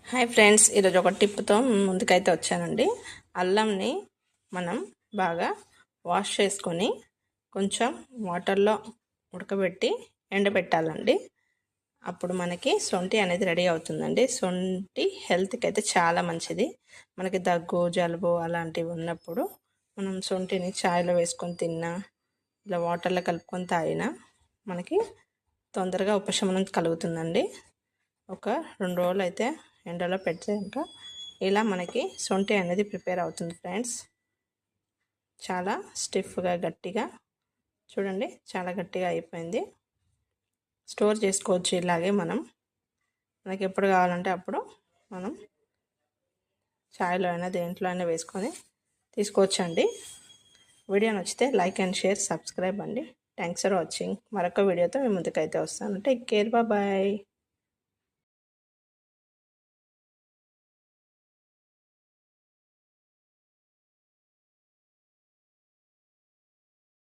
Hi friends, ఈరోజు ఒక టిప్తో ముందుకైతే వచ్చానండి. అల్లంని మనం బాగా వాష్ చేసుకొని కొంచెం వాటర్లో ఉడకబెట్టి ఎండబెట్టాలండి. అప్పుడు మనకి సొంటి అనేది రెడీ అవుతుందండి. సొంటి హెల్త్కి అయితే చాలా మంచిది. మనకి దగ్గు జలుబు అలాంటివి ఉన్నప్పుడు మనం సొంటిని ఛాయ్లో వేసుకొని తిన్నా, ఇలా వాటర్లో కలుపుకొని తాగినా మనకి తొందరగా ఉపశమనం కలుగుతుందండి. ఒక 2 రోజులు అయితే ఎండలో పెట్టాక ఇలా మనకి సొంటి అనేది ప్రిపేర్ అవుతుంది ఫ్రెండ్స్. చాలా స్టిఫ్గా గట్టిగా చూడండి, చాలా గట్టిగా అయిపోయింది. స్టోర్ చేసుకోవచ్చు ఇలాగే మనకి ఎప్పుడు కావాలంటే అప్పుడు మనం చాయ్లో అయినా దేంట్లో అయినా వేసుకొని తీసుకోవచ్చండి. వీడియో నచ్చితే లైక్ అండ్ షేర్, సబ్స్క్రైబ్ అండి. Thanks for watching. మరొక వీడియోతో మీ ముందుకైతే వస్తాను. Take care, bye.